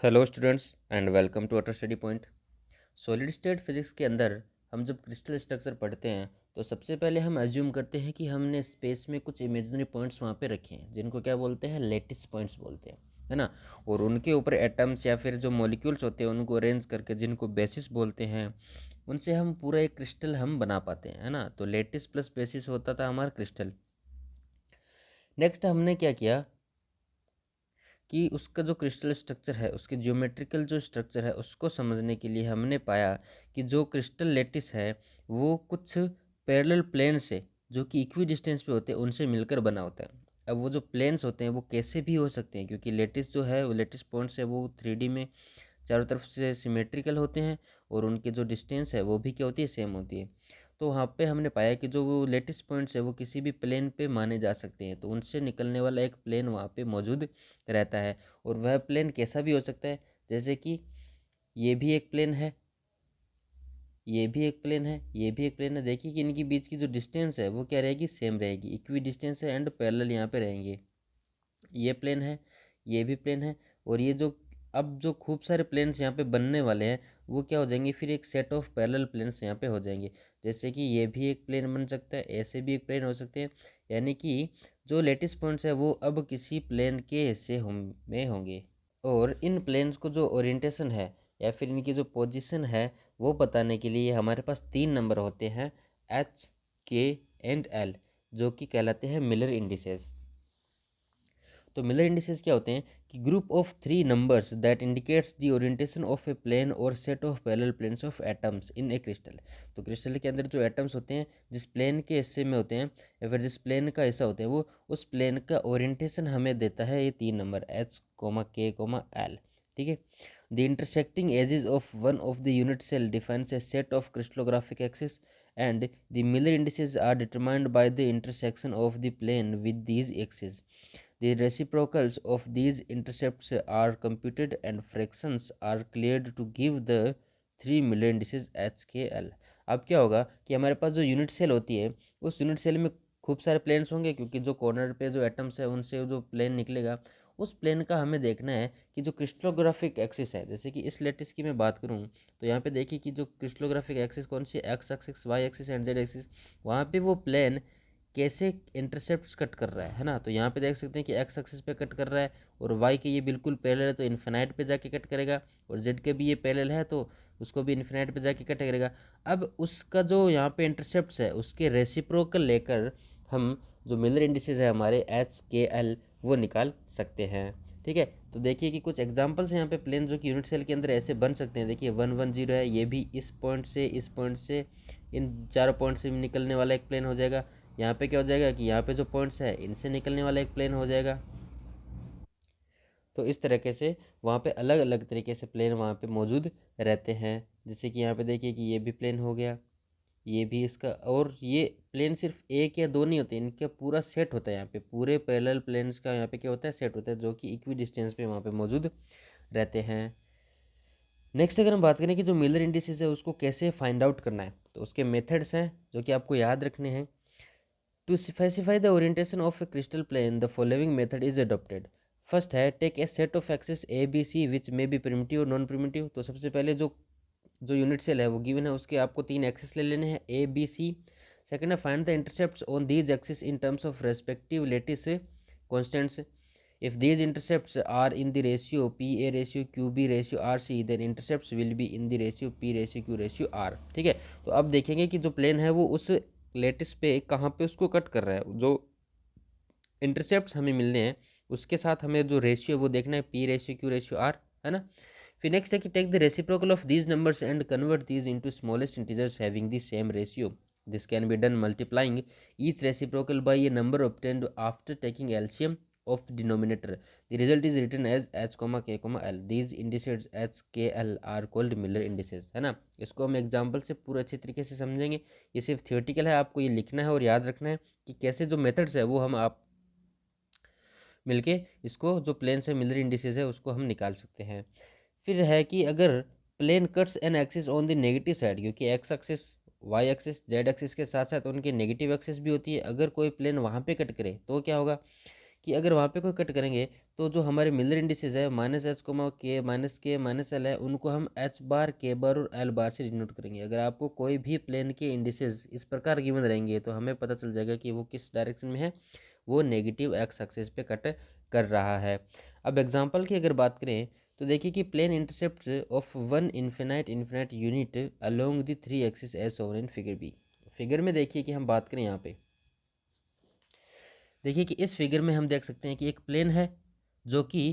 Hello students and welcome to utter study point. Solid state physics के अंदर हम जब क्रिस्टल स्ट्रक्चर पढ़ते हैं तो सबसे पहले हम अज्यूम करते हैं कि हमने स्पेस में कुछ इमेजिनरी पॉइंट्स वहाँ पे रखे हैं जिनको क्या बोलते हैं, लेटिस पॉइंट्स बोलते हैं, है ना। और उनके ऊपर एटम्स या फिर जो मॉलिक्यूल्स होते हैं उनको अरेंज करके जिनको बेसिस बोलते हैं उनसे हम पूरा एक क्रिस्टल हम बना पाते हैं, है ना। तो लेटिस प्लस बेसिस होता था हमारा क्रिस्टल। नेक्स्ट हमने क्या किया कि उसका जो क्रिस्टल स्ट्रक्चर है, उसके ज्योमेट्रिकल जो स्ट्रक्चर है उसको समझने के लिए हमने पाया कि जो क्रिस्टल लेटिस है वो कुछ पैरेलल प्लेन से जो कि इक्वी डिस्टेंस पे होते हैं उनसे मिलकर बना होता है। अब वो जो प्लेन्स होते हैं वो कैसे भी हो सकते हैं क्योंकि लेटिस जो है वो लेटिस पॉइंट्स है वो 3D में चारों तरफ से सिमेट्रिकल होते हैं और उनके जो डिस्टेंस है वो भी क्या होती है, सेम होती है। तो वहाँ पे हमने पाया कि जो वो लेटेस्ट पॉइंट्स है वो किसी भी प्लेन पे माने जा सकते हैं, तो उनसे निकलने वाला एक प्लेन वहाँ पे मौजूद रहता है। और वह प्लेन कैसा भी हो सकता है, जैसे कि ये भी एक प्लेन है, ये भी एक प्लेन है, ये भी एक प्लेन है। देखिए कि इनके बीच की जो डिस्टेंस है वो क्या रहेगी, सेम रहेगी, इक्वी डिस्टेंस है एंड पैरेलल यहाँ पे रहेंगे। ये प्लेन है, ये भी प्लेन है। और ये जो अब जो खूब सारे प्लेन्स यहाँ पे बनने वाले हैं वो क्या हो जाएंगे, फिर एक सेट ऑफ पैरेलल प्लेन्स यहाँ पे हो जाएंगे। जैसे कि ये भी एक प्लेन बन सकता है, ऐसे भी एक प्लेन हो सकते हैं। यानी कि जो लेटिस पॉइंट्स है वो अब किसी प्लेन के हिस्से में होंगे। और इन प्लेन्स को जो ओरिएंटेशन है या फिर इनकी जो पोजीशन है वो बताने के लिए हमारे पास 3 नंबर होते हैं, एच, के एंड एल, जो कि कहलाते हैं मिलर इंडिसेस। तो मिलर इंडिसेस क्या होते हैं कि group of 3 numbers that indicates the orientation of a plane और set of parallel planes of atoms in a crystal. तो क्रिस्टल के अंदर जो एटम्स होते हैं जिस प्लेन के हिस्से में होते हैं या फिर जिस प्लेन का हिस्सा होते हैं वो उस प्लेन का ओरिएंटेशन हमें देता है ये 3 number, h comma k comma l. ठीक है। The intersecting edges of one of the unit cell defines a set of crystallographic axis and the Miller indices are determined by the intersection of the plane with these axes. The reciprocals of these intercepts are computed and fractions are cleared to give the 3 Miller indices H K L। अब क्या होगा कि हमारे पास जो unit cell होती है उस unit cell में खूब सारे प्लेन्स होंगे क्योंकि जो कॉर्नर पे जो एटम्स है उनसे जो प्लेन निकलेगा उस प्लेन का हमें देखना है कि जो क्रिस्टलोग्राफिक एक्सिस है, जैसे कि इस लेटिस की मैं बात करूं तो यहाँ पे देखिए कि जो क्रिस्टलोग्राफिक एक्सिस कौन सी, X axis, Y axis and Z axis, वहाँ पे वो प्लेन कैसे इंटरसेप्ट कट कर रहा है ना। तो यहाँ पे देख सकते हैं कि एक्स एक्सिस पे कट कर रहा है और वाई के ये बिल्कुल पैरेलल है तो इन्फिनाइट पे जाके कट करेगा, और जेड के भी ये पैरेलल है तो उसको भी इन्फिनाइट पे जाके कट करेगा। अब उसका जो यहाँ पे इंटरसेप्ट है उसके रेसिप्रोकल लेकर हम जो मिलर इंडिसेस है हमारे एच के एल वो निकाल सकते हैं। ठीक है। तो देखिए कि कुछ एग्जांपल्स हैं यहाँ पे प्लेन जो कि यूनिट सेल के अंदर ऐसे बन सकते हैं। देखिए 1 1 0 है, ये भी इस पॉइंट से इन चारों पॉइंट से निकलने वाला एक प्लेन हो जाएगा। यहाँ पे क्या हो जाएगा कि यहाँ पे जो पॉइंट्स है इनसे निकलने वाला एक प्लेन हो जाएगा। तो इस तरीके से वहाँ पे अलग अलग तरीके से प्लेन वहाँ पे मौजूद रहते हैं। जैसे कि यहाँ पे देखिए कि ये भी प्लेन हो गया, ये भी इसका, और ये प्लेन सिर्फ एक या दो नहीं होते, इनका पूरा सेट होता है। यहाँ पे पूरे पैरेलल प्लेन्स का यहाँ पे क्या होता है, सेट होता है, जो कि इक्वी डिस्टेंस पे वहाँ पे मौजूद रहते हैं। नेक्स्ट अगर हम बात करें कि जो मिलर इंडिसेस है उसको कैसे फाइंड आउट करना है तो उसके मेथड्स हैं जो कि आपको याद रखने हैं। To specify the orientation of a crystal plane the following method is adopted. First है take a set of axis A B C which may be primitive और नॉन प्रिमिटिव। तो सबसे पहले जो जो यूनिट सेल है वो गिवन है, उसके आपको 3 एक्सिस ले लेने हैं, ए बी सी। सेकंड है find the intercepts on these axis in terms of respective lattice constants. If these intercepts are in the ratio PA ratio QB ratio RC, then intercepts will be in the ratio P ratio Q ratio R। ठीक है। तो अब देखेंगे कि जो plane है वो उस लेटिस पे कहाँ पे उसको कट कर रहा है, जो इंटरसेप्ट्स हमें मिलने हैं उसके साथ हमें जो रेशियो है वो देखना है, P ratio Q ratio R, है ना। फिर नेक्स्ट है कि take the reciprocal of these numbers and convert these into smallest integers having the same ratio. This can be done multiplying each reciprocal by a number obtained after taking LCM of denominator. The result is written as h, k, l. These indices h, k, l are called Miller indices, है ना। इसको हम example से पूरे अच्छे तरीके से समझेंगे। ये सिर्फ थियोरेटिकल है, आपको ये लिखना है और याद रखना है कि कैसे जो मेथड्स है वो हम आप मिलके इसको जो प्लेन से मिलर इंडिसेस है उसको हम निकाल सकते हैं। फिर है कि अगर plane cuts an axis on the negative side, क्योंकि X axis, Y axis, Z axis के साथ साथ उनकी नेगेटिव एक्सिस भी होती है, अगर कोई प्लेन वहाँ पे कट करे तो क्या होगा कि अगर वहाँ पे कोई कट करेंगे तो जो हमारे मिलर इंडिसेस है -h, -k -l है, उनको हम h बार, k बार और l बार से डिनोट करेंगे। अगर आपको कोई भी प्लेन के इंडिसेस इस प्रकार गिवन रहेंगे तो हमें पता चल जाएगा कि वो किस डायरेक्शन में है, वो नेगेटिव एक्स एक्सिस पे कट कर रहा है। अब एग्जाम्पल की अगर बात करें तो देखिए कि plane intercept of one infinite unit along the three axis as shown in figure B. Figure में देखिए कि हम बात करें यहाँ पे, देखिए कि इस फिगर में हम देख सकते हैं कि एक प्लेन है जो कि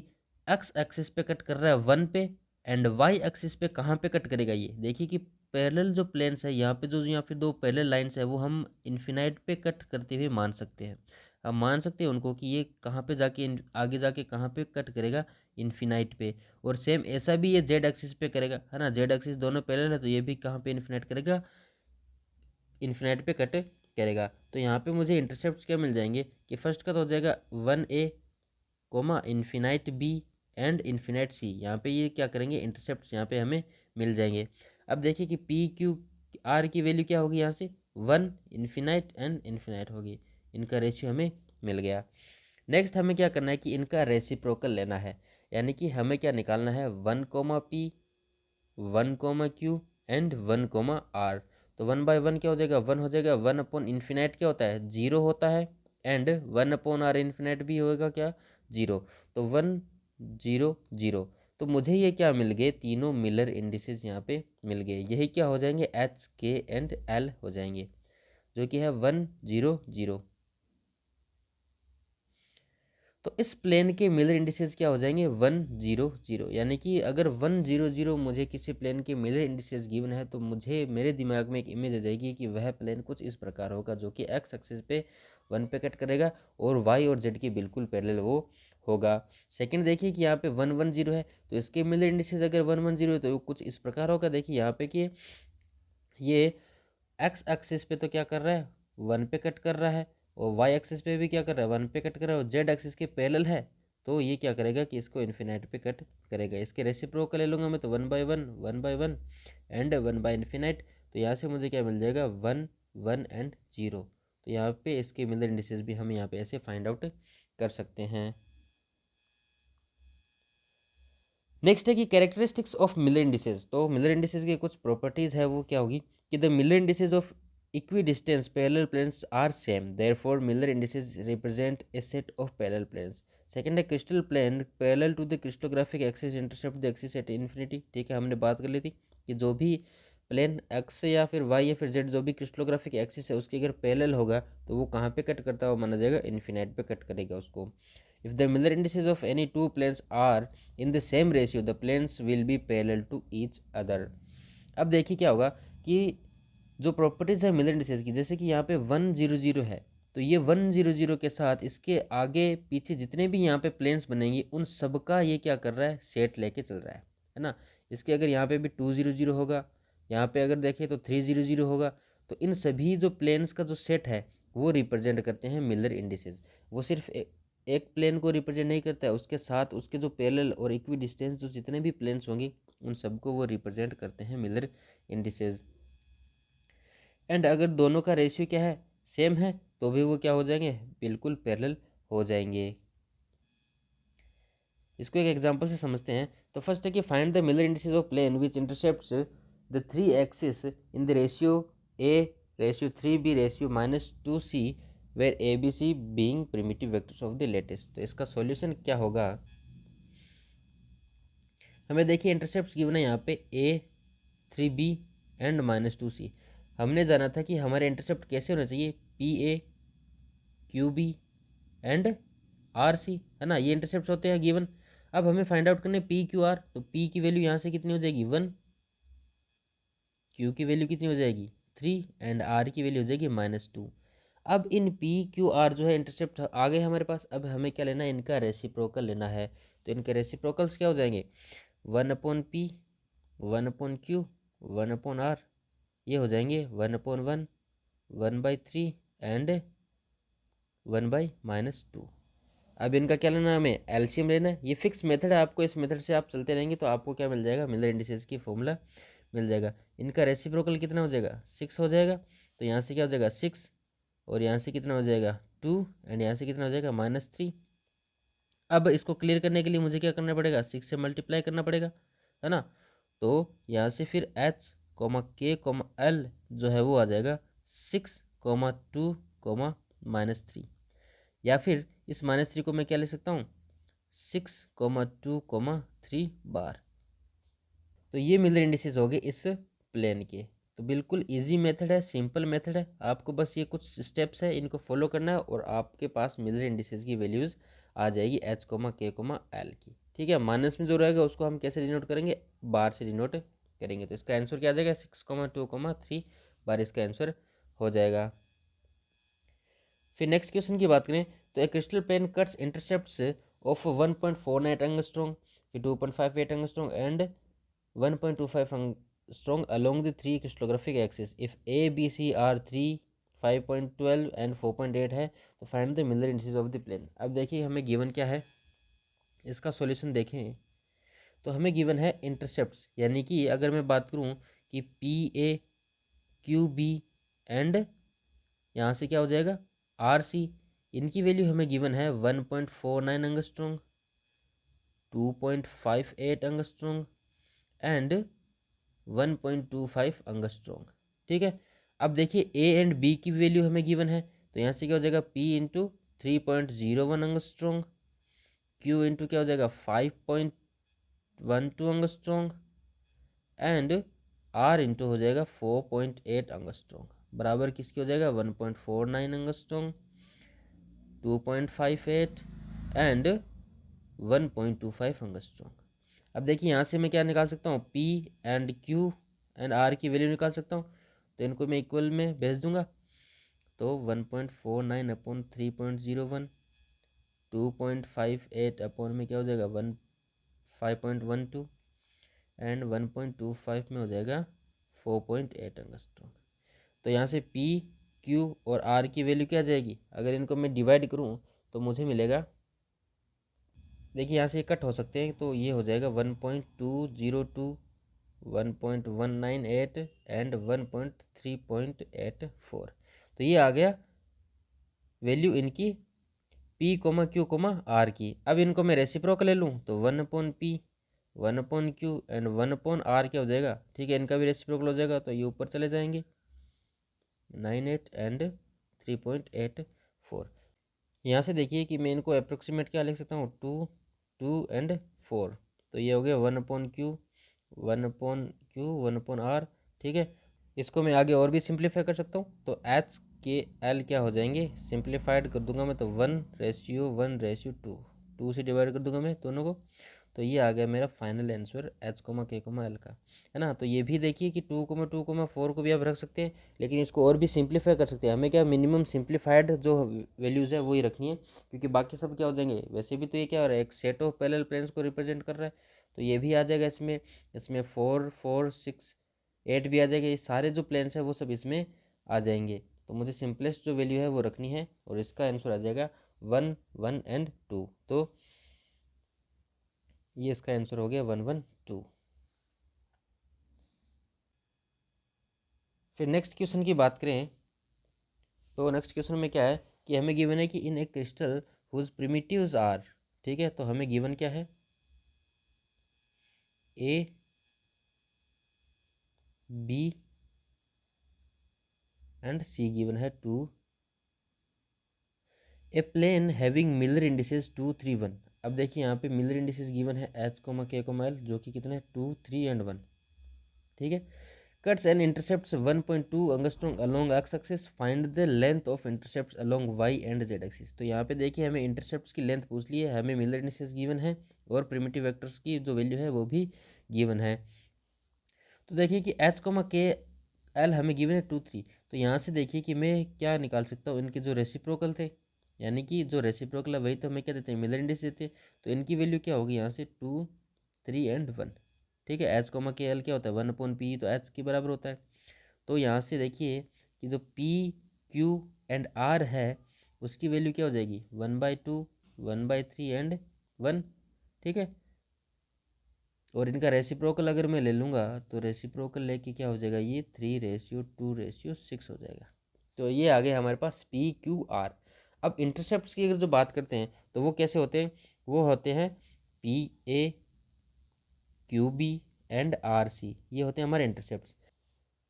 एक्स एक्सिस पे कट कर रहा है 1 पे, एंड वाई एक्सिस पे कहाँ पे कट करेगा। ये देखिए कि पैरेलल जो प्लेन्स है यहाँ पे, जो यहाँ फिर दो पैरेलल लाइंस है वो हम इन्फिनाइट पे कट करते हुए मान सकते हैं। हम मान सकते हैं उनको कि ये कहाँ पे जाके आगे जाके कहाँ पे कट करेगा, इन्फिनाइट पे। और सेम ऐसा भी ये जेड एक्सिस पे करेगा, है ना, जेड एक्सिस दोनों पैरेलल है तो ये भी कहाँ पे इन्फिनाइट करेगा, इन्फिनाइट पे कट करेगा। तो यहाँ पे मुझे इंटरसेप्ट क्या मिल जाएंगे कि फर्स्ट का तो हो जाएगा 1a comma infinite B and infinite C. यहाँ पे ये क्या करेंगे, इंटरसेप्ट यहाँ पे हमें मिल जाएंगे। अब देखिए कि पी क्यू आर की वैल्यू क्या होगी, यहाँ से 1 इन्फिनाइट एंड इन्फिनाइट होगी। इनका रेशियो हमें मिल गया। नेक्स्ट हमें क्या करना है कि इनका रेसिप्रोकल लेना है, यानी कि हमें क्या निकालना है, 1 comma p, 1 comma q and 1 comma r. तो 1 बाय 1 क्या हो जाएगा, 1 हो जाएगा। 1 अपॉन इन्फिनाइट क्या होता है, 0 होता है, एंड 1 अपॉन आर इन्फिनाइट भी होएगा क्या, 0। तो 1 0 0। तो मुझे ये क्या मिल गए, तीनों मिलर इंडिसेस यहाँ पे मिल गए। यही क्या हो जाएंगे, एच के एंड एल हो जाएंगे, जो कि है 1 0 0। तो इस प्लेन के मिलर इंडिसेस क्या हो जाएंगे, 1 0 0। यानी कि अगर 1 0 0 मुझे किसी प्लेन के मिलर इंडिसेस गिवन है तो मुझे मेरे दिमाग में एक इमेज आ जाएगी कि वह प्लेन कुछ इस प्रकार होगा, जो कि एक्स एक्सिस पे 1 पे कट करेगा और वाई और जेड के बिल्कुल पैरेलल वो होगा। सेकंड देखिए कि यहाँ पे 1 1 0 है, तो इसके मिलर इंडिसेस अगर 1 1 0 है तो कुछ इस प्रकार होगा। देखिए यहाँ पे कि ये एक्स एक्सिस पे तो क्या कर रहा है, 1 पे कट कर रहा है, और वाई एक्सिस पे भी क्या कर रहा है, 1 पे कट कर रहा है, और जेड एक्सिस के पैरेलल है। तो ये क्या करेगा कि इसको इन्फिनाइट पे कट करेगा। इसके रेसिप्रोकल ले लूँगा मैं, तो 1 by 1 1 by 1 and 1 by infinite. तो यहाँ से मुझे क्या मिल जाएगा, 1 1 एंड 0। तो यहाँ पे इसके मिलर इंडिसेस भी हम यहाँ पे ऐसे फाइंड आउट कर सकते हैं। नेक्स्ट है कि कैरेक्टरिस्टिक्स ऑफ मिलर इंडिसेस। तो मिलर इंडिसेस की कुछ प्रॉपर्टीज है, वो क्या होगी कि the Miller indices of equidistant parallel planes are same, therefore Miller indices represent a set of parallel planes. Second है crystal plane parallel to the crystallographic axis intercept the axis at infinity. ठीक है, हमने बात कर ली थी कि जो भी प्लेन एक्स या फिर वाई या फिर जेड जो भी क्रिस्टोग्राफिक एक्सिस है उसके अगर पैरेलल होगा तो वो कहाँ पे कट करता हुआ माना जाएगा, इन्फिनाइट पे कट करेगा उसको। If the Miller indices of any two planes are in the same ratio the planes will be parallel to each other. अब देखिए क्या होगा कि जो प्रॉपर्टीज़ है मिलर इंडिसेस की, जैसे कि यहाँ पे 1 0 0 है, तो ये 1 0 0 के साथ इसके आगे पीछे जितने भी यहाँ पे प्लेन्स बनेंगे उन सब का ये क्या कर रहा है, सेट लेके चल रहा है ना। इसके अगर यहाँ पे भी 2 0 0 होगा, यहाँ पे अगर देखें तो 3 0 0 होगा, तो इन सभी जो प्लेन्स का जो सेट है वो रिप्रेजेंट करते हैं मिलर इंडिसेस। वो सिर्फ एक प्लेन को रिप्रेजेंट नहीं करता है, उसके साथ उसके जो पैरेलल और इक्वी डिस्टेंस जो जितने भी प्लेन्स होंगे उन सबको वो रिप्रेजेंट करते हैं मिलर इंडिसेस। एंड अगर दोनों का रेशियो क्या है, सेम है, तो भी वो क्या हो जाएंगे, बिल्कुल पैरेलल हो जाएंगे। इसको एक एग्जांपल से समझते हैं। तो फर्स्ट है कि find the Miller indices of plane which intercepts the three axis in the ratio a ratio 3b ratio -2c where a B c being primitive vectors of the lattice. तो इसका solution क्या होगा, हमें देखिए intercept given है यहाँ पे a 3b and -2c। हमने जाना था कि हमारे इंटरसेप्ट कैसे होना चाहिए, pa qb एंड rc, है ना, ये इंटरसेप्ट होते हैं गिवन। अब हमें फाइंड आउट करने p q r, तो p की वैल्यू यहाँ से कितनी हो जाएगी 1, q की वैल्यू कितनी हो जाएगी 3 एंड r की वैल्यू हो जाएगी -2। अब इन p q r जो है इंटरसेप्ट आ गए हमारे पास। अब हमें क्या लेना है, इनका रेसिप्रोकल लेना है। तो इनके रेसिप्रोकल्स क्या हो जाएंगे, 1/p 1/q 1/r, ये हो जाएंगे 1/1 1/3 एंड 1/-2। अब इनका क्या लेना है, हमें एलसीएम लेना है। ये फिक्स मेथड है, आपको इस मेथड से आप चलते रहेंगे तो आपको क्या मिल जाएगा, मिलर इंडिसेस की फॉर्मूला मिल जाएगा। इनका रेसिप्रोकल कितना हो जाएगा, 6 हो जाएगा। तो यहाँ से क्या हो जाएगा 6, और यहाँ से कितना हो जाएगा 2, एंड यहाँ से कितना हो जाएगा -3। अब इसको क्लियर करने के लिए मुझे क्या करना पड़ेगा, 6 से मल्टीप्लाई करना पड़ेगा, है ना। तो यहाँ से फिर h k l जो है वो आ जाएगा 6, 2, -3, या फिर इस -3 को मैं क्या ले सकता हूँ, 6, 2, 3 तो ये मिलर इंडिसेस हो गए इस प्लेन के। तो बिल्कुल इजी मेथड है, सिंपल मेथड है, आपको बस ये कुछ स्टेप्स है इनको फॉलो करना है और आपके पास मिलर इंडिसेस की वैल्यूज़ आ जाएगी h k l की। ठीक है, माइनस में जो रहेगा उसको हम कैसे डिनोट करेंगे, बार से डिनोट करेंगे। तो इसका आंसर क्या आ जाएगा, 6, 2, 3 बार इसका आंसर हो जाएगा। फिर नेक्स्ट क्वेश्चन की बात करें तो A crystal plane cuts intercepts of 1.49 angstrom, फिर 2.58 angstrom and 1.25 strong along the three crystallographic axes. If A, B, C are 3, 5.12 and 4.8 है तो find the Miller indices of the plane। अब देखिए हमें गिवन क्या है, इसका सॉल्यूशन देखें तो हमें गिवन है इंटरसेप्ट्स, यानी कि अगर मैं बात करूं कि p a q b and यहाँ से क्या हो जाएगा आर सी, इनकी वैल्यू हमें गिवन है 1.49 एंगस्ट्रॉन्ग, 2.58 एंगस्ट्रॉन्ग एंड 1.25 एंगस्ट्रॉन्ग। ठीक है, अब देखिए ए एंड बी की वैल्यू हमें गिवन है, तो यहाँ से क्या हो जाएगा P into 3.01 angstrom, Q into क्या हो जाएगा 5.12 एंगस्ट्रॉन्ग एंड R इंटू हो जाएगा 4.8 एंगस्ट्रॉन्ग, बराबर किसकी हो जाएगा 1.49 एंगस्ट्रॉन्ग, 2.58 एंड 1.25 एंगस्ट्रॉन्ग। अब देखिए यहाँ से मैं क्या निकाल सकता हूँ, P and Q and R की वैल्यू निकाल सकता हूँ, तो इनको मैं इक्वल में भेज दूंगा। तो 1.49 अपॉन 3.01, 2.58 अपॉन में क्या हो जाएगा 5.12 एंड 1.25 में हो जाएगा 4.8 एंगस्ट्रॉम। तो यहाँ से P, Q और R की वैल्यू क्या आ जाएगी, अगर इनको मैं डिवाइड करूँ तो मुझे मिलेगा, देखिए यहाँ से कट हो सकते हैं, तो ये हो जाएगा 1.202, 1.198 एंड 1.3.84। तो ये आ गया वैल्यू इनकी P, Q, R की। अब इनको मैं रेसिप्रोकल ले लूँ तो 1/P, 1/Q एंड 1/R क्या हो जाएगा, ठीक है, इनका भी रेसिप्रोकल हो जाएगा, तो ये ऊपर चले जाएंगे 98 एंड 3.84। यहाँ से देखिए कि मैं इनको अप्रोक्सीमेट क्या लिख सकता हूँ 2, 2 एंड 4, तो ये हो गया 1/Q, 1/Q, 1/R। ठीक है, इसको मैं आगे और भी सिंप्लीफाई कर सकता हूँ, तो H के L क्या हो जाएंगे, सिंप्लीफाइड कर दूंगा मैं तो 1:1:2, 2 से डिवाइड कर दूंगा मैं दोनों को, तो ये आ गया मेरा final answer H, K, L का, है ना। तो ये भी देखिए कि 2,2,4 को भी आप रख सकते हैं, लेकिन इसको और भी सिंप्लीफाई कर सकते हैं। हमें क्या मिनिमम सिंप्लीफाइड जो वैल्यूज़ है वही रखनी है, क्योंकि बाकी सब क्या हो जाएंगे, वैसे भी तो ये क्या हो रहा है, एक सेट ऑफ पैरेलल प्लेन्स को रिप्रेजेंट कर रहा है, तो ये भी आ जाएगा इसमें, इसमें 4, 4, 6, 8 भी आ जाएगा, ये सारे जो प्लेन्स है वो सब इसमें आ जाएंगे। तो मुझे सिंपलेस्ट जो वैल्यू है वो रखनी है, और इसका आंसर आ जाएगा 1, 1 एंड 2। तो ये इसका आंसर हो गया 1, 1, 2। फिर नेक्स्ट क्वेश्चन की बात करें तो नेक्स्ट क्वेश्चन में क्या है कि हमें गिवन है कि इन a crystal whose primitives are, ठीक है, तो हमें गिवन क्या है, ए, बी एंड सी गिवन है 2, ए प्लेन हैविंग मिलर इंडिसेस 2, 3, 1। अब देखिए यहाँ पे मिलर इंडिसेस गिवन है H, K, L जो कि कितने 2, 3 एंड 1। ठीक है, cuts and intercepts 1.2 angstrom along x axis, find the length of intercepts along y and z axis। तो यहाँ पे देखिए हमें इंटरसेप्ट्स की लेंथ पूछ ली है, हमें मिलर इंडिसेस गिवन है और प्रिमिटिव वेक्टर्स की जो वैल्यू है वो भी गिवन है। तो देखिए कि H, K, L हमें गिवन है 2, 3, तो यहाँ से देखिए कि मैं क्या निकाल सकता हूँ, इनके जो रेसिप्रोकल थे, यानी कि जो रेसिप्रोकल है वही तो हमें क्या देते हैं, मिलर इंडिस देते हैं, तो इनकी वैल्यू क्या होगी यहाँ से 2, 3 एंड 1। ठीक है, H, K, L क्या होता है 1/P, तो H के बराबर होता है। तो यहाँ से देखिए कि जो P, Q एंड R है उसकी वैल्यू क्या हो जाएगी 1/2, 1/3 एंड 1। ठीक है, और इनका रेसिप्रोकल अगर मैं ले लूँगा तो रेसिप्रोकल लेके क्या हो जाएगा, ये 3:2:6 हो जाएगा। तो ये आ गया हमारे पास P, Q, R। अब इंटरसेप्ट्स की अगर जो बात करते हैं तो वो कैसे होते हैं, वो होते हैं p a, q b and r c, ये होते हैं हमारे इंटरसेप्ट।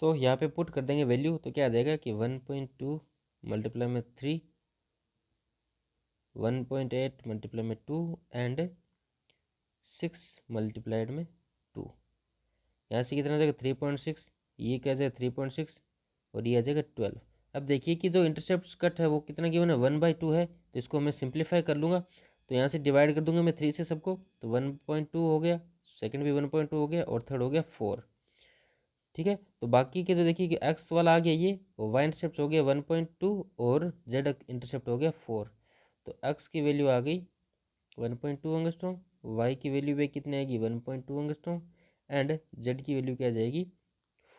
तो यहाँ पे पुट कर देंगे वैल्यू, तो क्या आ जाएगा कि 1.2 मल्टीप्लाई में 3, 1.8 मल्टीप्लाई में 2 एंड 6 मल्टीप्लाइड में 2। यहाँ से कितना आ जाएगा 3.6, ये क्या आ जाएगा 3.6 और ये आ जाएगा 12। अब देखिए कि जो इंटरसेप्ट कट है वो कितना गिवन है 1/2 है, तो इसको मैं सिंप्लीफाई कर लूँगा। तो यहाँ से डिवाइड कर दूंगा मैं 3 से सबको, तो 1.2 हो गया, सेकंड भी 1.2 हो गया और थर्ड हो गया 4। ठीक है, तो बाकी के जो देखिए कि एक्स वाला आ गया ये, और वाई इंटरसेप्ट हो गया 1.2 और जेड इंटरसेप्ट हो गया 4। तो एक्स की वैल्यू आ गई 1.2 एंगस्ट्रॉम, वाई की वैल्यू भी कितनी आएगी 1.2 एंगस्ट्रॉम एंड जेड की वैल्यू क्या आ जाएगी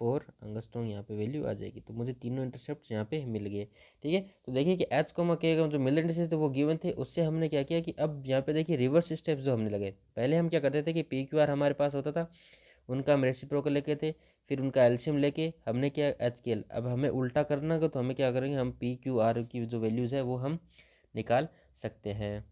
4 एंगस्ट्रॉम, यहाँ पे वैल्यू आ जाएगी। तो मुझे तीनों इंटरसेप्ट यहाँ पे मिल गए। ठीक है, तो देखिए कि एच कोमा के जो मिल इंटरसेप्ट थे वो गिवन थे, उससे हमने क्या किया कि अब यहाँ पे देखिए रिवर्स स्टेप्स जो हमने लगाए। पहले हम क्या करते थे कि पी क्यू आर हमारे पास होता था, उनका हम रेसिप्रोकल लेके थे, फिर उनका एल्शियम लेके हमने क्या एच के एल। अब हमें उल्टा करना होगा, तो हमें क्या करेंगे, हम पी क्यू आर की जो वैल्यूज़ है वो हम निकाल सकते हैं।